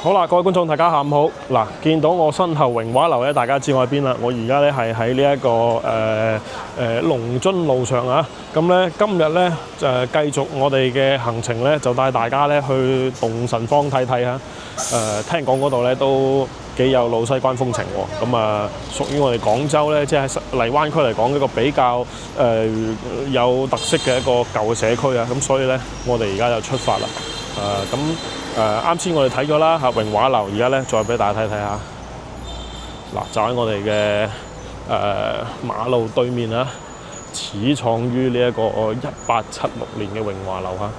好啦，各位觀眾，大家下午好。嗱，見到我身後榮華樓咧，大家知我喺邊啦。我而家咧係喺呢一個龍津路上啊。咁咧今日咧繼續我哋嘅行程咧，就帶大家咧去洞神坊睇睇嚇。聽講嗰度咧都幾有老西關風情喎。咁啊，屬於我哋廣州咧，即係喺荔灣區嚟講一個比較有特色嘅一個舊社區啊。咁所以咧，我哋而家就出發啦。啱先我哋睇咗啦嚇榮華樓，而家咧再俾大家睇睇下。嗱，就喺我哋嘅馬路對面啊，始創於呢一個1876年嘅榮華樓嚇，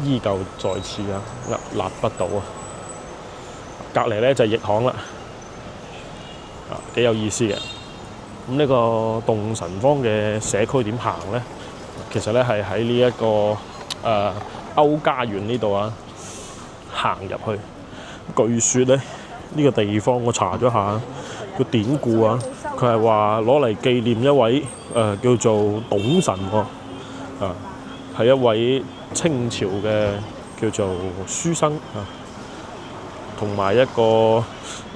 依舊在此啊，屹立不倒啊！隔離咧就係逸行啦，幾有意思嘅。咁呢個洞神坊嘅社區點行咧？其實咧係喺呢一個歐家園呢度啊。行入去，據說咧呢個地方我查咗下個典故啊，佢係話攞嚟紀念一位叫做董臣喎，係一位清朝嘅叫做書生啊，同埋一個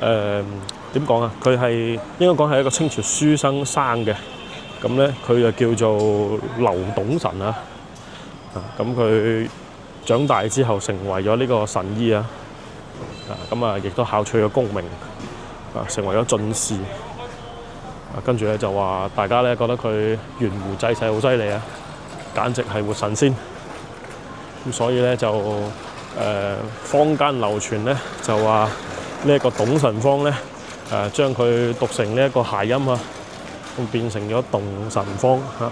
點講啊？佢係應該講係一個清朝書生生嘅，咁咧佢就叫做劉董臣啊，咁佢長大之後成為咗呢個神醫啊，咁啊亦都考取咗功名，成為咗進士。跟住咧就話大家咧覺得佢懸壺濟世好犀利啊，簡直係活神仙。咁所以咧就坊間流傳咧就話呢一個洞神坊咧將佢讀成呢一個諧音啊，咁變成咗洞神坊嚇。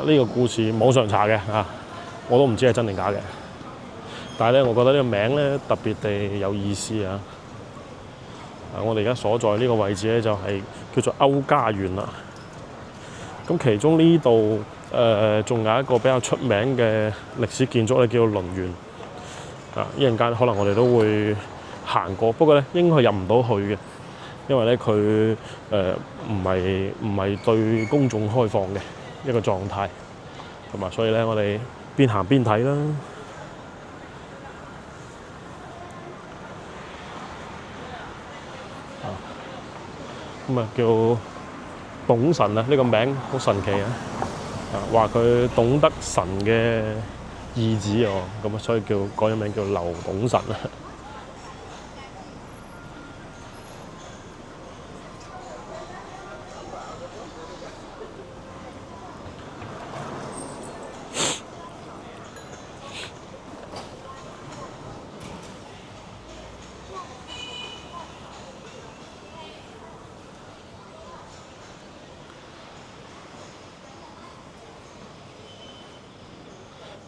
呢個故事網上查嘅我都唔知係真定假嘅。但係咧，我覺得呢個名咧特別地有意思啊！我哋而家所在呢個位置咧就係叫做歐家園啦。咁其中呢度仲有一個比較出名嘅歷史建築咧，叫做麟園。一陣間可能我哋都會行過，不過咧應該係入唔到去嘅，因為咧佢唔係對公眾開放嘅一個狀態，同埋所以咧，我哋邊行邊睇啦。咁啊叫董神啊，呢個名好神奇啊！話佢懂得神嘅意旨喎，咁啊所以改咗名叫劉董神啊。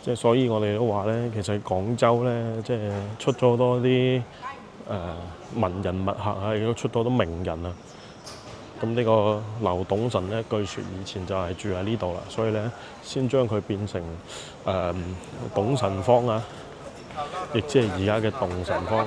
即係所以我哋都話咧，其實廣州咧，即係出咗好多啲文人墨客啊，亦都出咗好多名人啊。咁呢個劉董臣咧，據說以前就係住喺呢度啦，所以咧先將佢變成洞神坊啊，亦即係而家嘅洞神坊。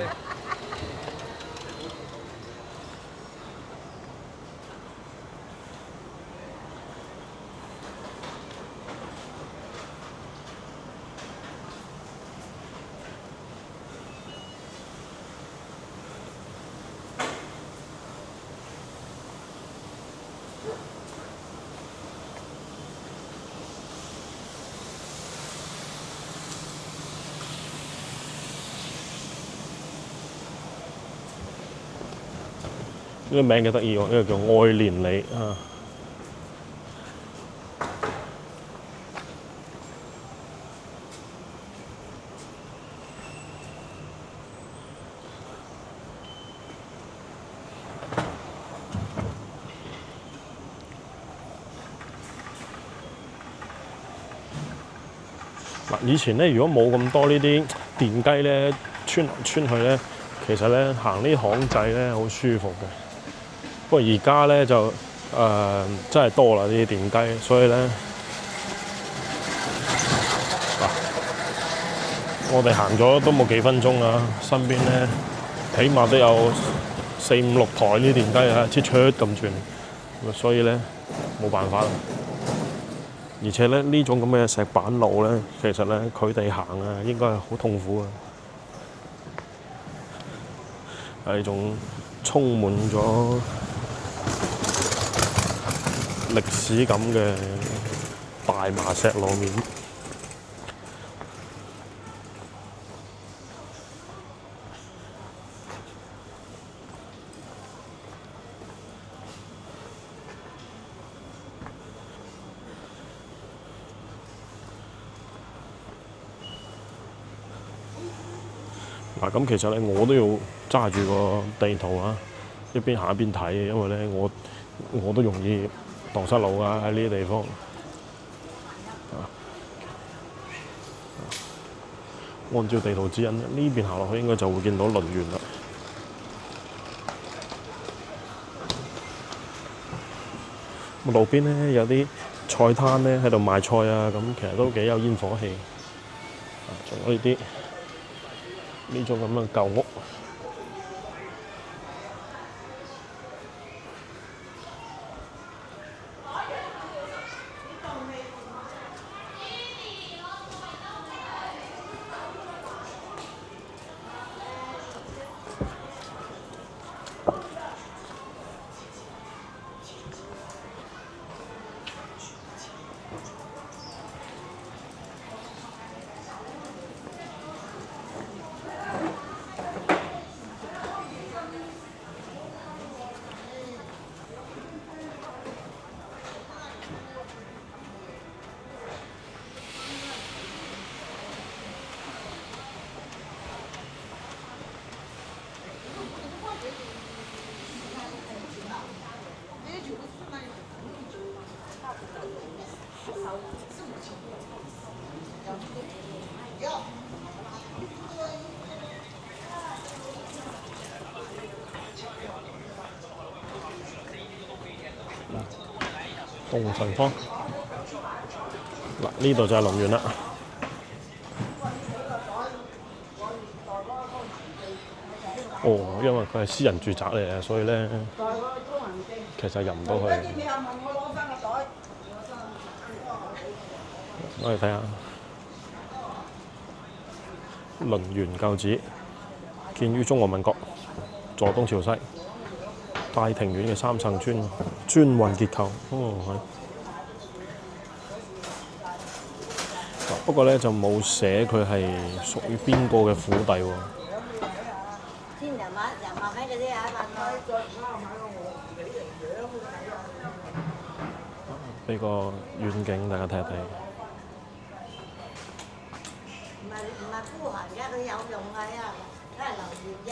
呢個名幾得意喎，呢個叫愛連理啊。嗱，以前咧，如果冇咁多呢啲電雞咧，穿嚟穿去咧，其實咧行呢巷仔咧好舒服嘅。不過而家咧就真係多啦呢啲電雞，所以咧我哋行咗都冇幾分鐘啊，身邊咧起碼都有4、5、6台呢啲電雞啊，切出咁轉，所以咧冇辦法啦。而且咧呢種咁嘅石板路咧，其實咧佢哋行啊應該係好痛苦啊，係一種充滿咗歷史感嘅大麻石路面。嗱，咁其實咧我都要揸住個地圖啊，一邊行一邊睇，因為咧我都容易蕩失路啊喺呢啲地方。按照地圖指引，呢邊行落去應該就會見到輪園啦。路邊咧有啲菜攤咧喺度賣菜啊，咁其實都幾有煙火氣。仲有呢種咁嘅舊屋。東神坊嗱，呢度就係龍園啦。哦，因為佢係私人住宅嚟嘅，所以咧其實入唔到去。我哋睇下龍園舊址，建於中華民國，坐東朝西，大庭院嘅3層磚雲結構。哦，係。不過咧就冇寫佢係屬於邊個嘅府邸喎。呢個遠景大家睇一睇。唔係孤寒嘅，佢有用㗎，都係龍園啫。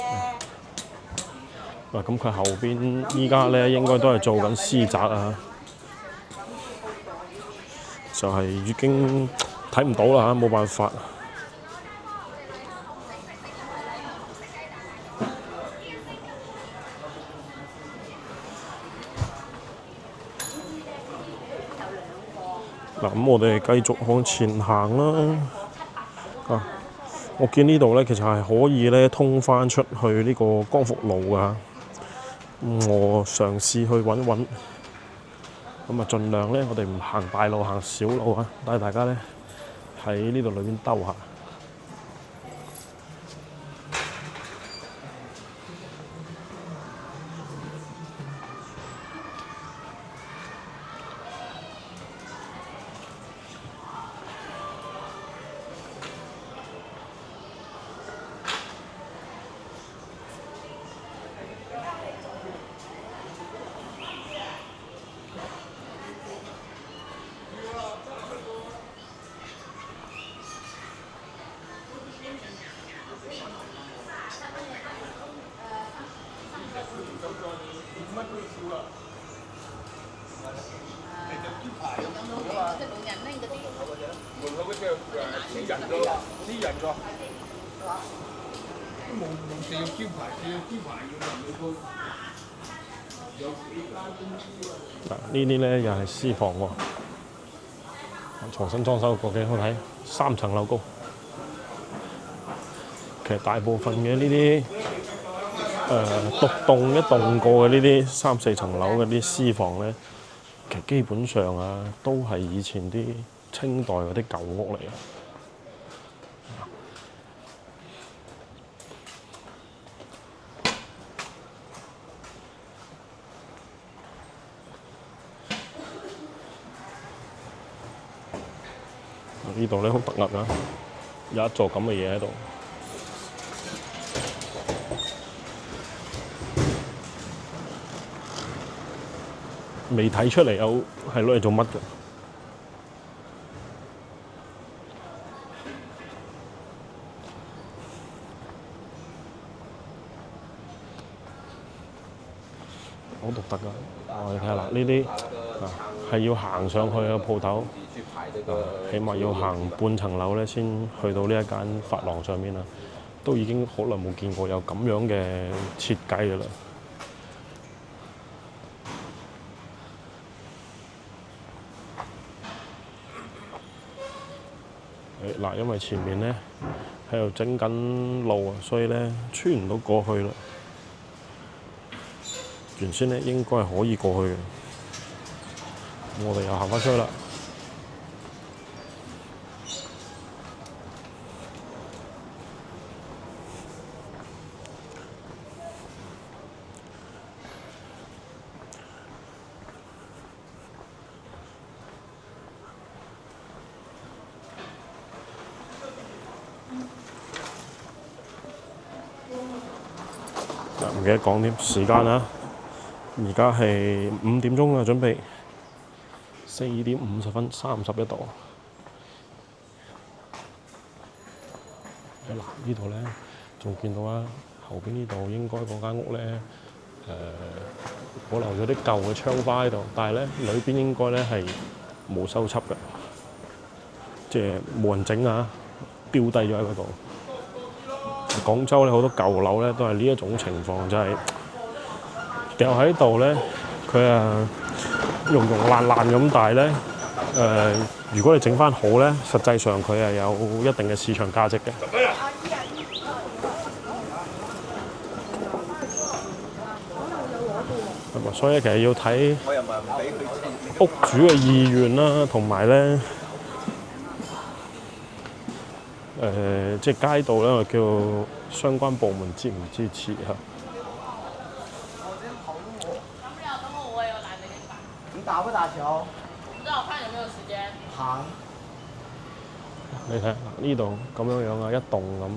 嗱，咁佢後邊依家咧應該都係做緊私宅啊，就係已經睇唔到啦嚇，冇辦法。嗱，咁我哋繼續向前行啦。啊，我見呢度咧其實係可以咧通返出去呢個光復路㗎。我嘗試去揾，咁啊盡量咧我哋唔行大路，行小路啊，帶大家咧喺呢度裏邊兜下。嗱，呢啲咧又係私房喎，重新裝修過幾好睇，3層樓高。其實大部分嘅呢啲獨棟一棟過嘅呢啲3、4層樓嘅啲私房咧，其實基本上啊，都係以前啲清代嗰啲舊屋嚟嘅。呢度咧好突兀啊，有一座咁嘅嘢喺度。未睇出嚟有係攞嚟做乜嘅？好獨特㗎！你睇下啦，呢啲係要行上去嘅鋪頭，起碼要行半層樓咧，先去到呢一間髮廊上面啦。都已經好耐冇見過有咁樣嘅設計㗎啦。嗱，因為前面咧喺度整緊路啊，所以咧穿唔到過去啦。原先咧應該係可以過去嘅，我哋又行翻出去啦。唔記得講添時間啦，而家係5點鐘啦，準備4點50分31度。嗱，呢度咧仲見到啊，後邊呢度應該嗰間屋咧保留咗啲舊嘅窗花喺度，但係咧裏邊應該咧係冇修葺嘅，即係冇人整啊，丟低咗喺嗰度。廣州咧好多舊樓咧都係呢一種情況，就係掉喺度咧，佢溶爛咁，但係咧如果你整翻好咧，實際上佢係有一定嘅市場價值嘅。所以其實要睇屋主嘅意願啦，同埋咧即係街道咧叫相關部門支唔支持嚇？你打不打球？不知道，我看有沒有時間。行。你睇呢度咁樣啊，一棟咁，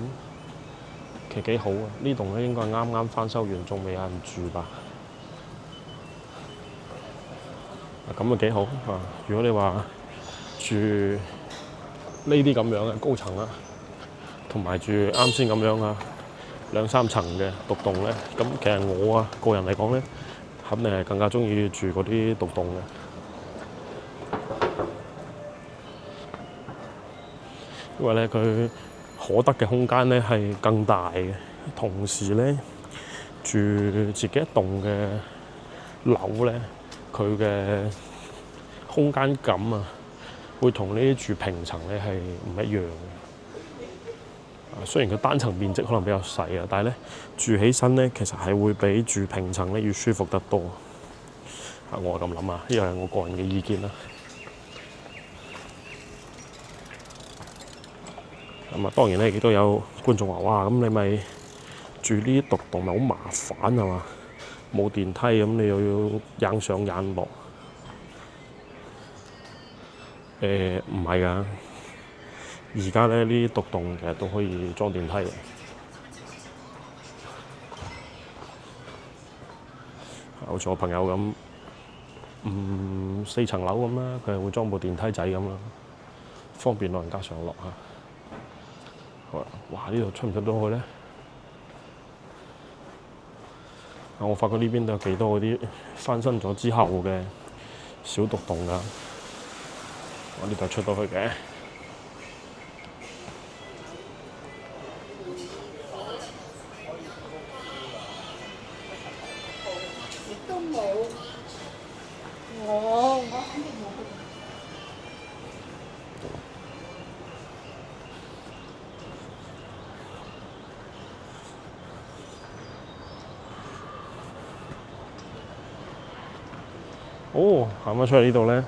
其實幾好啊！呢棟咧應該係啱啱翻修完，仲未有人住吧？咁啊幾好啊！如果你話住呢啲咁樣嘅高層啦，同埋住啱先咁樣啊2、3層嘅獨棟咧，咁其實我個人嚟講咧，肯定係更加中意住嗰啲獨棟嘅，因為咧佢可得嘅空間咧係更大嘅，同時咧住自己一棟嘅樓咧，佢嘅空間感啊，會同呢啲住平層咧係唔一樣嘅。雖然佢單層面積可能比較細啊，但係咧住起身咧，其實係會比住平層咧要舒服得多。我係咁諗啊，呢個係我個人嘅意見啦。咁當然咧亦都有觀眾話：哇，咁你咪住呢啲獨棟咪好麻煩係嘛？冇電梯咁，你又要硬上硬落。唔係㗎，而家咧呢啲獨棟其實都可以裝電梯嘅。好似我朋友咁，4層樓咁啦，佢係會裝部電梯仔咁啦，方便老人家上落嚇。好啦，哇！呢度出唔出到去咧？我發覺呢邊都有幾多嗰啲翻新咗之後嘅小獨棟㗎。我呢度出到去嘅。都冇。我肯定冇。哦，行翻出嚟呢度咧，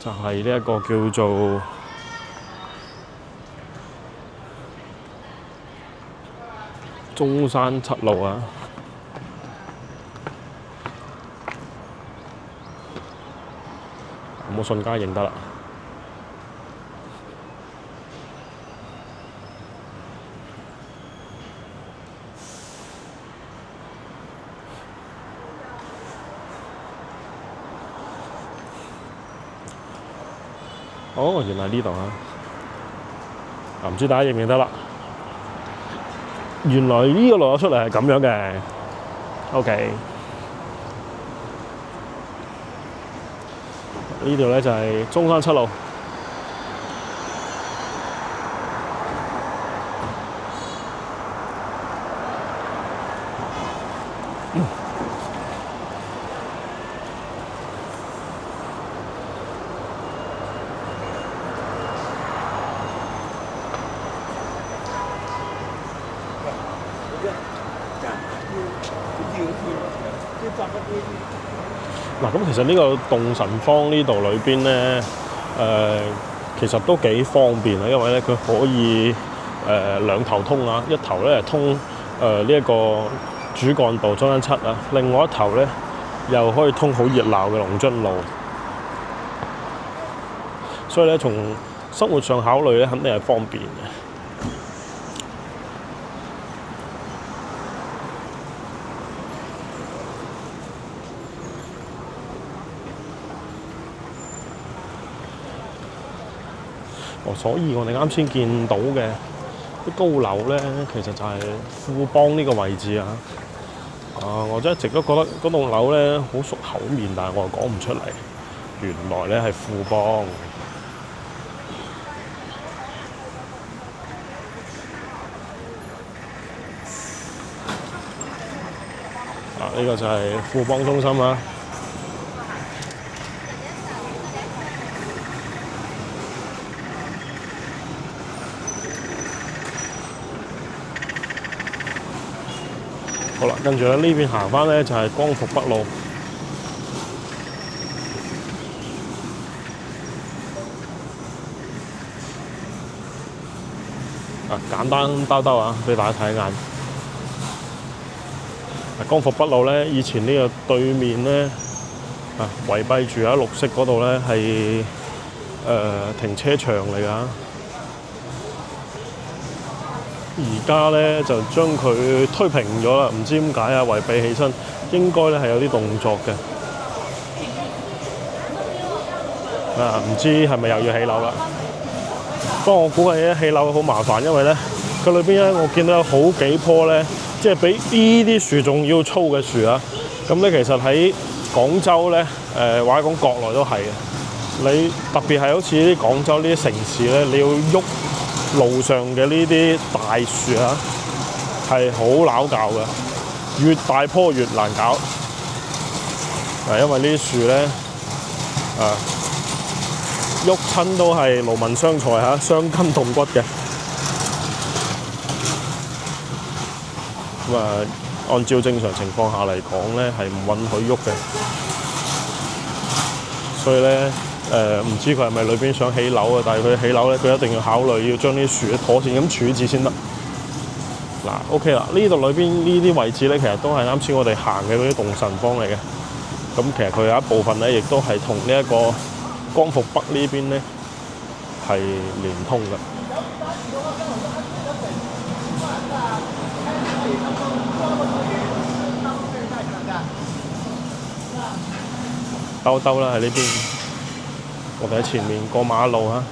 就係呢一個叫做中山七路啊。咁我瞬間認得啦。哦，原來呢度啊！唔知大家認唔認得啦？原來呢個路出嚟係咁樣嘅。OK， 呢度咧就係中山七路。嗱，咁其實呢個洞神坊呢度裏邊咧，其實都幾方便啊，因為咧佢可以兩頭通啊，一頭咧通呢一個主幹道中山七啊，另外一頭咧又可以通好熱鬧嘅龍津路，所以咧從生活上考慮咧，肯定係方便嘅。所以我哋啱先見到嘅啲高樓咧，其實就係富邦呢個位置啊！我真係一直都覺得嗰棟樓咧好熟口面，但係我又講唔出嚟。原來咧係富邦。呢個就係富邦中心啊！好啦，跟住咧呢邊行翻咧就係光復北路。簡單兜兜啊，俾大家睇眼。光復北路咧，以前呢個對面咧圍蔽住喺綠色嗰度咧係停車場嚟㗎。而家咧就將佢推平咗啦，唔知點解啊，圍蔽起身，應該咧係有啲動作嘅。唔知係咪又要起樓啦？不過我估計咧起樓好麻煩，因為咧佢裏邊咧我見到有好幾棵咧，即係比呢啲樹仲要粗嘅樹啊。咁咧其實喺廣州咧或者講國內都係嘅。你特別係好似啲廣州呢啲城市咧，你要喐路上嘅呢啲大樹啊，係好撈教嘅，越大棵越難搞。因為呢啲樹咧，喐親都係勞民傷財嚇，傷筋動骨嘅。咁按照正常情況下嚟講咧，係唔允許喐嘅。所以咧，唔知佢係咪裏邊想起樓啊？但係佢起樓咧，佢一定要考慮要將啲樹妥善咁處置先得。OK 啦，呢度裏邊呢啲位置咧，其實都係啱先我哋行嘅嗰啲洞神坊嚟嘅。咁其實佢有一部分咧，亦都係同呢一個光復北呢邊咧係連通嘅。兜兜啦喺呢邊，我哋喺前面過馬路啊。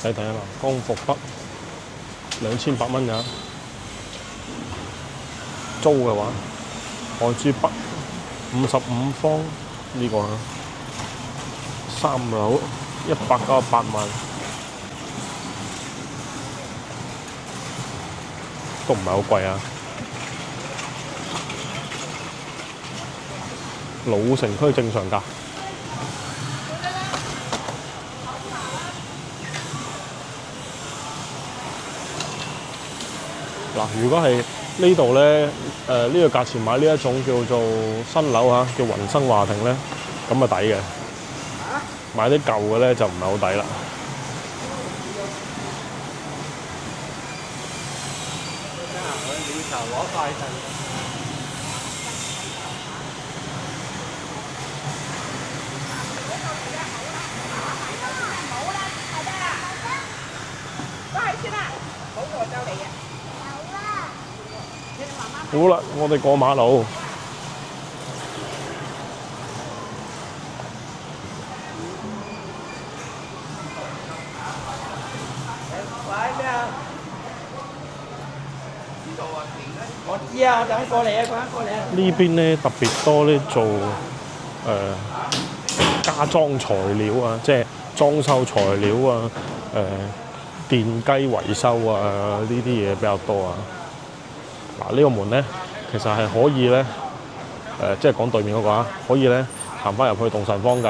睇睇啊嘛，光復北2800蚊㗎，租嘅話，海珠北55方呢個啊，3樓198萬。都唔係好貴啊。老城區正常價。嗱，如果係呢度咧，呢個價錢買呢一種叫做新樓嚇，叫雲生華庭咧，咁啊抵嘅。買啲舊嘅咧就唔係好抵啦。好啦，我哋過馬路。我知啊，我等過嚟啊，趕緊過嚟啊！呢邊咧特別多咧做家裝材料啊，即係裝修材料啊，電機維修啊呢啲嘢比較多啊。嗱，呢個門咧其實係可以咧即係講對面嗰個啊，可以咧行翻入去動神坊㗎。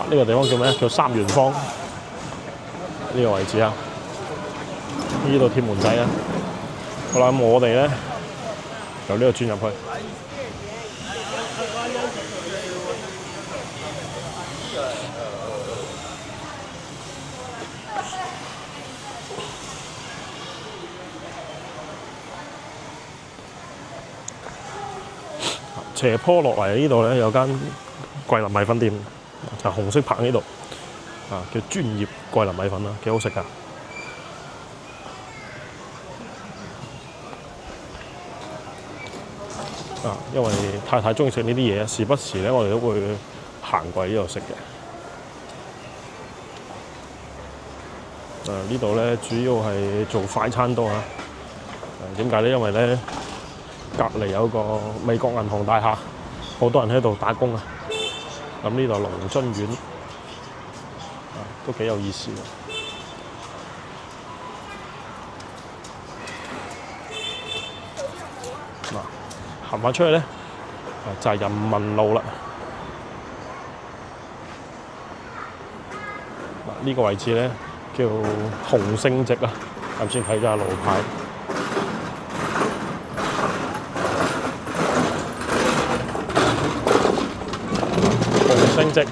呢個地方叫咩？叫三元坊呢個位置啊。呢度鐵門仔啊。好啦，咁我哋咧由呢度轉入去。斜坡落嚟呢度咧有間桂林米粉店，就紅色棚呢度啊，叫專業桂林米粉啦，幾好食㗎。因為太太中意食呢啲嘢，時不時咧我哋都會行過呢度食嘅。呢度咧主要係做快餐多啊。點解咧？因為咧隔離有個美國銀行大廈，好多人喺度打工啊。咁呢度龍津苑都幾有意思嘅。行翻出去咧，就係人民路啦。嗱，呢個位置咧叫洪聖直啊，頭先睇咗下路牌。洪聖直。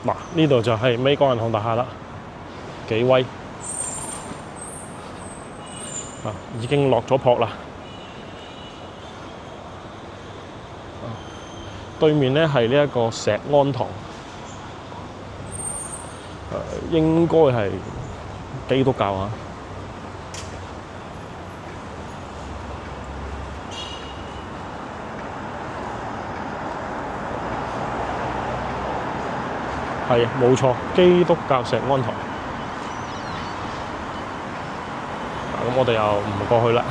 嗱，呢度就係美國銀行大廈啦，幾威啊！已經落咗撲啦。對面咧係呢一個石安堂，應該係基督教啊。係冇錯，基督教石安堂。咁我哋又唔過去啦。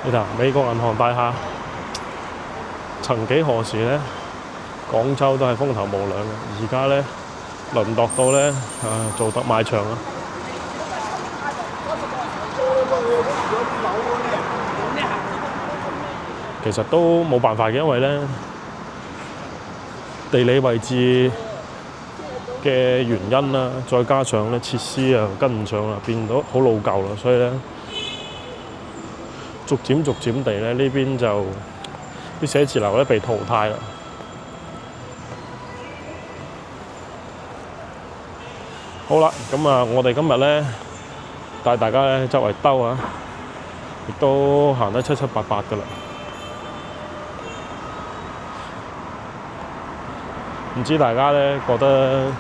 你睇美國銀行大廈，曾幾何時咧，廣州都係風頭無兩嘅。而家咧，淪落到咧做特賣場啊！其實都冇辦法嘅，因為咧地理位置嘅原因啦，再加上咧設施啊跟唔上啦，變到好老舊啦，所以咧逐漸地咧呢邊就啲寫字樓咧被淘汰啦。好啦，咁啊，我哋今日咧帶大家咧周圍兜啊，亦都行得七七八八㗎啦。唔知大家咧覺得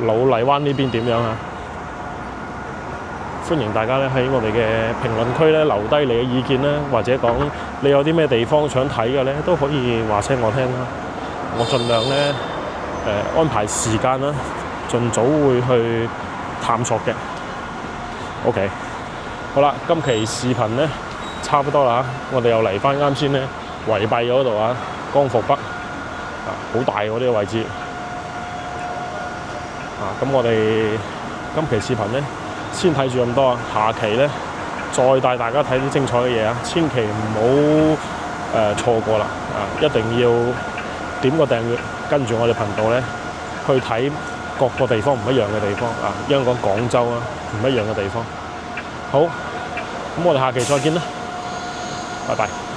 老荔灣呢邊點樣啊？歡迎大家咧喺我哋嘅評論區咧留低你嘅意見啦，或者講你有啲咩地方想睇嘅咧，都可以話聲我聽啦。我盡量咧安排時間啦，盡早會去探索嘅。OK， 好啦，今期視頻咧差不多啦，我哋又嚟翻啱先咧圍蔽嗰度啊，光復北啊，好大喎呢個位置啊！咁我哋今期視頻咧先睇住咁多啊，下期咧再帶大家睇啲精彩嘅嘢啊！千祈唔好錯過啦啊！一定要點個訂閱，跟住我哋頻道咧去睇各個地方唔一樣嘅地方啊！香港廣州啊，唔一樣嘅地方。好，咁我哋下期再見啦，拜拜。